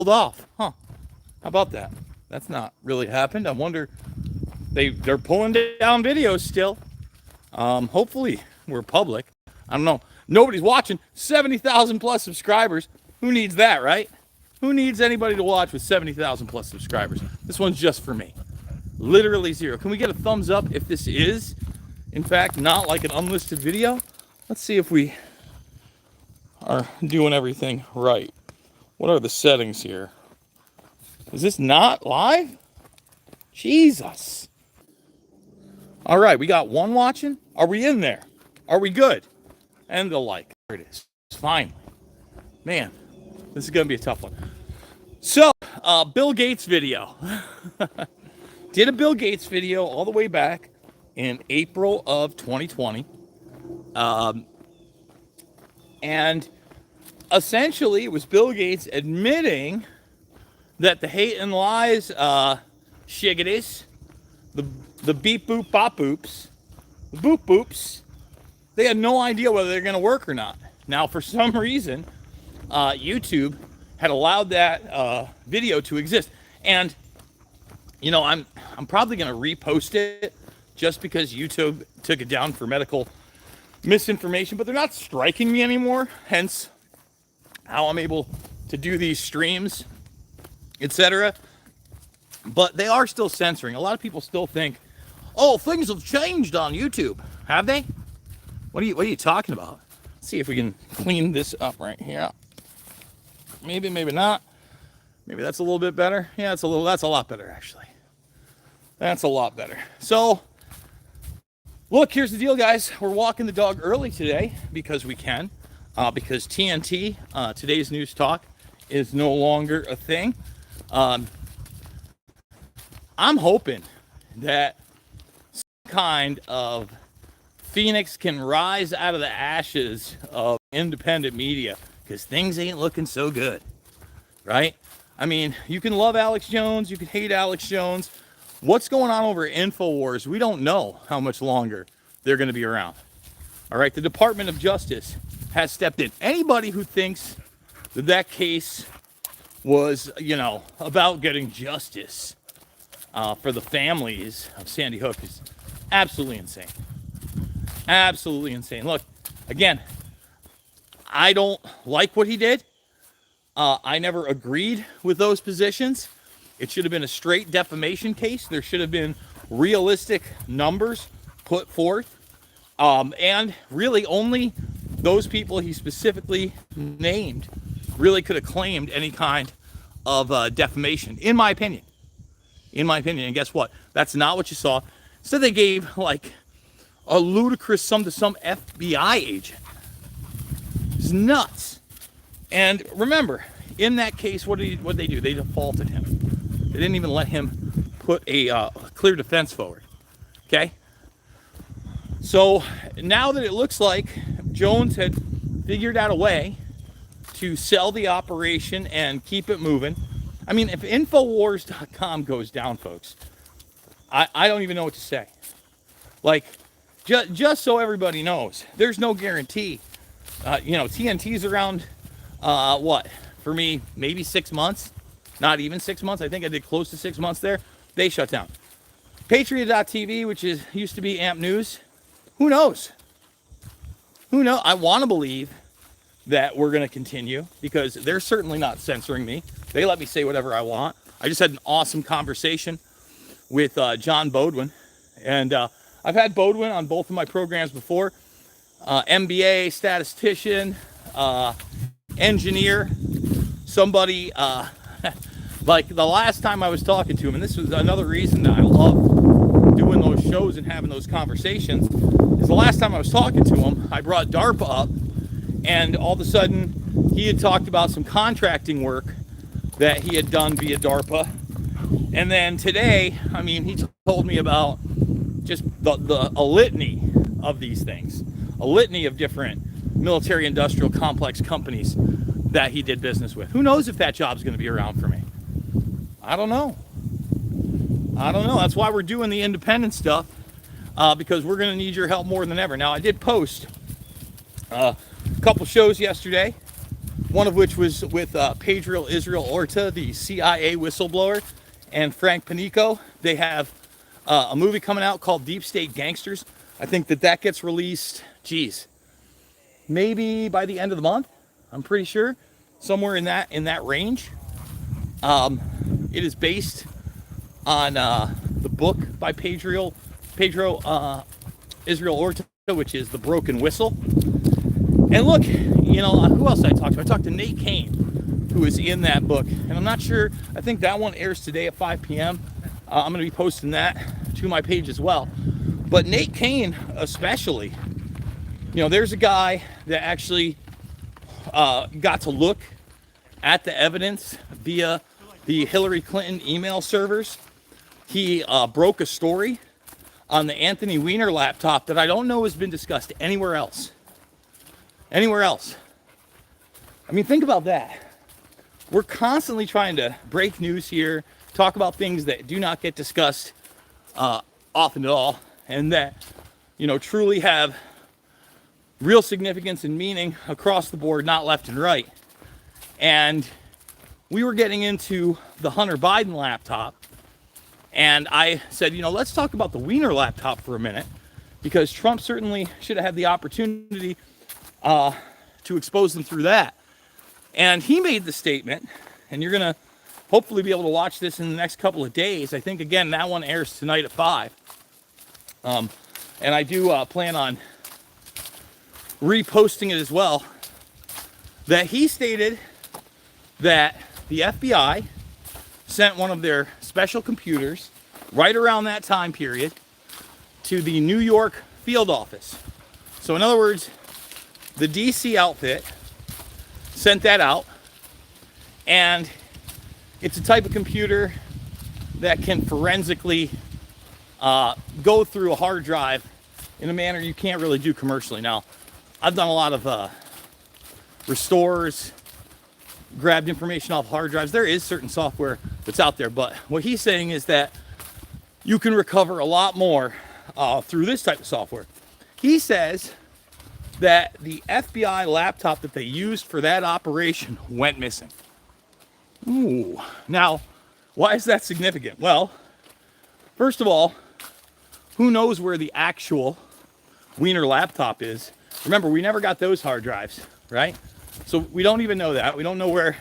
off. Huh. How about that? That's not really happened. I wonder, they're pulling down videos still. Hopefully we're public. I don't know. Nobody's watching. 70,000 plus subscribers. Who needs that, right? Who needs anybody to watch with 70,000 plus subscribers? This one's just for me. Literally zero. Can we get a thumbs up if this is, in fact, not like an unlisted video? Let's see if we are doing everything right. What are the settings here? Is this not live? Jesus. All right, we got one watching. Are we in there? Are we good? And the like. There it is. Finally. Man, this is going to be a tough one. So, Bill Gates video. Did a Bill Gates video all the way back in April of 2020. And essentially, it was Bill Gates admitting that the hate and lies shiggities, the beep boop bop boops, the boop boops, they had no idea whether they're going to work or not. Now, for some reason, YouTube had allowed that video to exist. And, you know, I'm probably going to repost it just because YouTube took it down for medical misinformation, but they're not striking me anymore, hence how I'm able to do these streams, etc. But they are still censoring. A lot of people still think, oh, things have changed on YouTube. Have they? What are you talking about? Let's see if we can clean this up right here. Maybe, maybe not. Maybe that's a little bit better. Yeah, that's a lot better actually. That's a lot better. So, look, here's the deal, guys. We're walking the dog early today because we can. Because TNT, today's news talk, is no longer a thing. I'm hoping that some kind of phoenix can rise out of the ashes of independent media, because things ain't looking so good, right? I mean, you can love Alex Jones, you can hate Alex Jones. What's going on over at InfoWars? We don't know how much longer they're going to be around. All right, the Department of Justice has stepped in. Anybody who thinks that that case was, you know, about getting justice for the families of Sandy Hook is absolutely insane. Absolutely insane. Look, again, I don't like what he did. I never agreed with those positions. It should have been a straight defamation case. There should have been realistic numbers put forth. And really only those people he specifically named really could have claimed any kind of defamation, in my opinion. In my opinion. And guess what? That's not what you saw. Instead, they gave like a ludicrous sum to some FBI agent. It's nuts. And remember, in that case, what did they do? They defaulted him. They didn't even let him put a clear defense forward. Okay? So now that it looks like Jones had figured out a way to sell the operation and keep it moving. I mean, if Infowars.com goes down, folks, I don't even know what to say. Like, just so everybody knows, there's no guarantee. You know, TNT's around, what? For me, maybe 6 months. Not even 6 months. I think I did close to 6 months there. They shut down. Patriot.tv, which used to be AMP News. Who knows? Who knows? I want to believe that we're going to continue because they're certainly not censoring me. They let me say whatever I want. I just had an awesome conversation with John Bodwin. And I've had Bodwin on both of my programs before. MBA, statistician, engineer, somebody like the last time I was talking to him, and this was another reason that I love doing those shows and having those conversations, is the last time I was talking to him, I brought DARPA up, and all of a sudden he had talked about some contracting work that he had done via DARPA. And then today, I mean, he told me about just a litany of these things, a litany of different military industrial complex companies that he did business with. Who knows if that job's going to be around for me? I don't know. That's why we're doing the independent stuff, because we're going to need your help more than ever. Now, I did post a couple shows yesterday one of which was with Pedro Israel Orta, the CIA whistleblower, and Frank Panico. They have a movie coming out called Deep State Gangsters. I think that gets released, geez, maybe by the end of the month. I'm pretty sure, somewhere in that range. It is based on the book by Pedro Israel Orta, which is The Broken Whistle. And look, you know, who else I talked to? I talked to Nate Kane, who is in that book. And I'm not sure, I think that one airs today at 5 p.m. I'm going to be posting that to my page as well. But Nate Kane especially, you know, there's a guy that actually got to look at the evidence via the Hillary Clinton email servers. He broke a story on the Anthony Weiner laptop that I don't know has been discussed anywhere else. Anywhere else. I mean, think about that. We're constantly trying to break news here, talk about things that do not get discussed often at all, and that, you know, truly have real significance and meaning across the board, not left and right. And we were getting into the Hunter Biden laptop, and I said, you know, let's talk about the Weiner laptop for a minute, because Trump certainly should have had the opportunity to expose them through that. And he made the statement, and you're going to hopefully be able to watch this in the next couple of days. I think, again, that one airs tonight at 5. And I do plan on reposting it as well, that he stated that the FBI sent one of their special computers right around that time period to the New York field office. So in other words, the DC outfit sent that out, and it's a type of computer that can forensically go through a hard drive in a manner you can't really do commercially. Now, I've done a lot of restores, grabbed information off hard drives. There is certain software that's out there, but what he's saying is that you can recover a lot more through this type of software. He says that the FBI laptop that they used for that operation went missing. Ooh. Now, why is that significant? Well, first of all, who knows where the actual Weiner laptop is? Remember, we never got those hard drives, right? So we don't even know that. We don't know where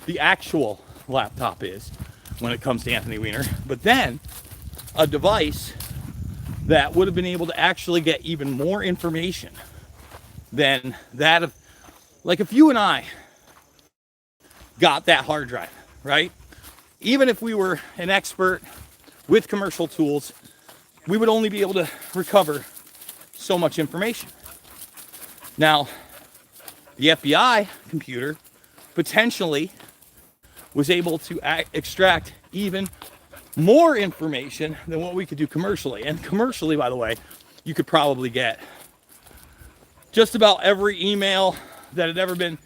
the actual laptop is when it comes to Anthony Weiner. But then a device that would have been able to actually get even more information than that of, like, if you and I got that hard drive, right? Even if we were an expert with commercial tools, we would only be able to recover so much information. Now, the FBI computer potentially was able to extract even more information than what we could do commercially. And commercially, by the way, you could probably get just about every email that had ever been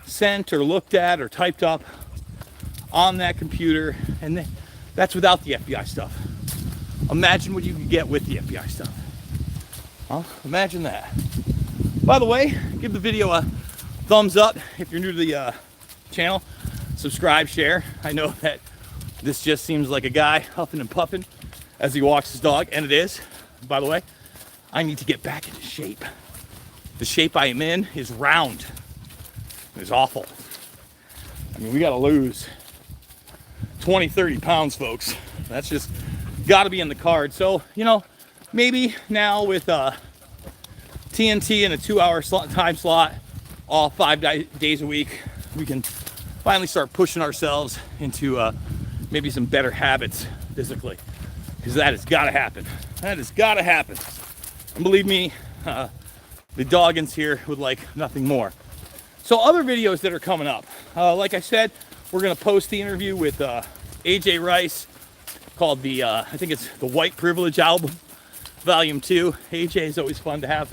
sent or looked at or typed up on that computer, and that's without the FBI stuff. Imagine what you could get with the FBI stuff. Well, imagine that. By the way, give the video a thumbs up if you're new to the channel. Subscribe, share. I know that this just seems like a guy huffing and puffing as he walks his dog, and it is. By the way, I need to get back into shape. The shape I am in is round. It's awful. I mean, we got to lose 20, 30 pounds, folks. That's just got to be in the card. So, you know, maybe now with TNT and a 2-hour time slot, all 5 days a week, we can finally start pushing ourselves into maybe some better habits physically. Because that has got to happen. That has got to happen. And believe me, the doggins here would like nothing more. So other videos that are coming up, like I said, we're going to post the interview with AJ Rice called I think it's the White Privilege album, Volume 2. AJ is always fun to have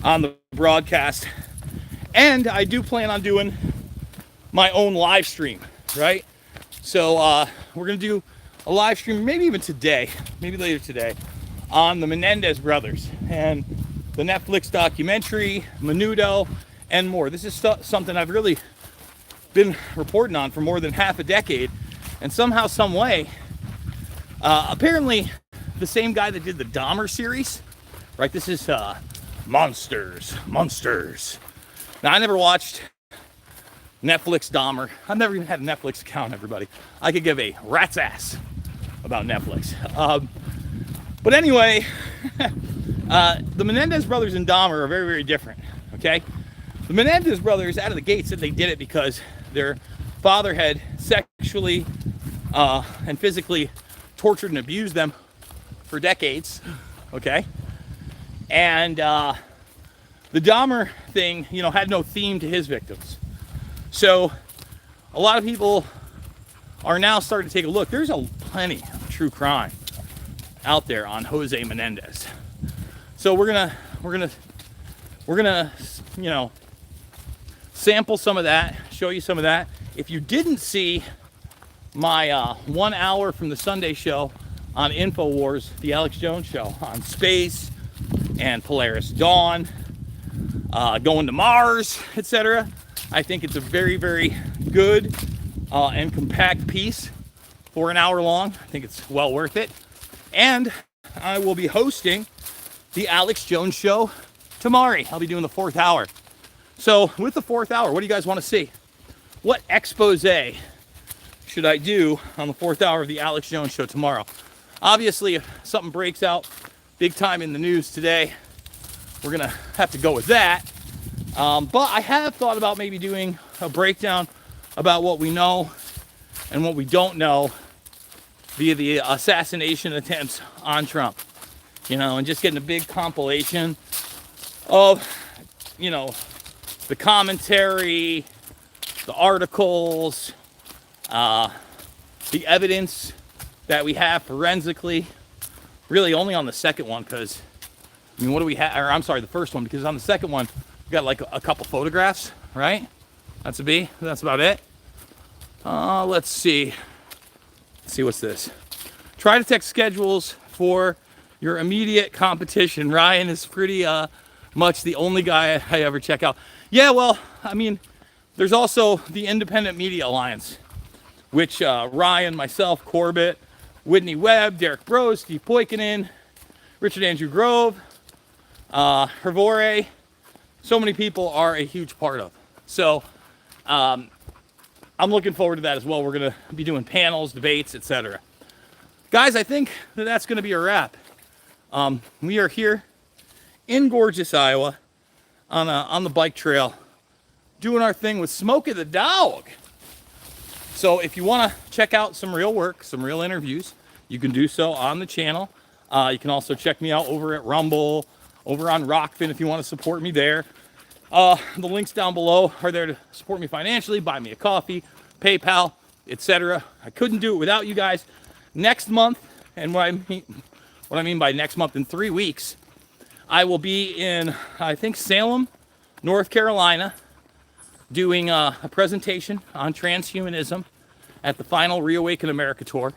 on the broadcast. And I do plan on doing my own live stream, right? So we're going to do a live stream, maybe even today, maybe later today, on the Menendez brothers and the Netflix documentary, Menudo, and more. This is something I've really been reporting on for more than half a decade. And somehow, some way, apparently the same guy that did the Dahmer series, right? This is Monsters. Now, I never watched Netflix Dahmer. I've never even had a Netflix account, everybody. I could give a rat's ass about Netflix. But anyway, the Menendez brothers and Dahmer are very, very different, okay? The Menendez brothers, out of the gate, said they did it because their father had sexually and physically tortured and abused them for decades, okay? And the Dahmer thing, you know, had no theme to his victims. So a lot of people are now starting to take a look. There's plenty of true crime out there on Jose Menendez. So we're gonna, you know, sample some of that, show you some of that. If you didn't see my 1 hour from the Sunday show on InfoWars, the Alex Jones show on space and Polaris Dawn, going to Mars, etc., I think it's a very, very good and compact piece for an hour long. I think it's well worth it. And I will be hosting the Alex Jones show tomorrow. I'll be doing the 4th hour. So with the 4th hour, what do you guys want to see? What expose should I do on the 4th hour of the Alex Jones show tomorrow? Obviously, if something breaks out big time in the news today, we're going to have to go with that. But I have thought about maybe doing a breakdown about what we know and what we don't know via the assassination attempts on Trump. You know, and just getting a big compilation of, you know, the commentary, the articles, the evidence that we have forensically. Really only on the second one, because, I mean, what do we have? Or I'm sorry, the first one, because on the second one, we got like a couple photographs, right? That's a B. That's about it. Let's see. Let's see, what's this? Try to text schedules for your immediate competition. Ryan is pretty much the only guy I ever check out. Yeah, well, I mean, there's also the Independent Media Alliance, which Ryan, myself, Corbett, Whitney Webb, Derek Brose, Steve Poikinen, Richard Andrew Grove, Hervore, so many people are a huge part of. So I'm looking forward to that as well. We're going to be doing panels, debates, etc. Guys, I think that's going to be a wrap. We are here in gorgeous Iowa on the bike trail doing our thing with Smokey the dog. So if you want to check out some real work, some real interviews, you can do so on the channel. You can also check me out over at Rumble, over on Rockfin if you want to support me there. The links down below are there to support me financially, buy me a coffee, PayPal, etc. I couldn't do it without you guys. Next month, and what I mean by next month, in 3 weeks, I will be in, I think, Salem, North Carolina, doing a presentation on transhumanism at the final Reawaken America tour.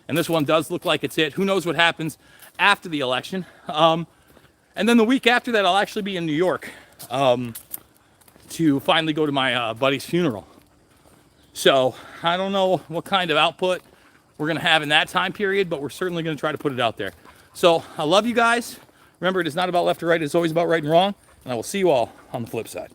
And this one does look like it's it. Who knows what happens after the election. And then the week after that, I'll actually be in New York to finally go to my buddy's funeral. So I don't know what kind of output we're going to have in that time period, but we're certainly going to try to put it out there. So I love you guys. Remember, it is not about left or right. It's always about right and wrong. And I will see you all on the flip side.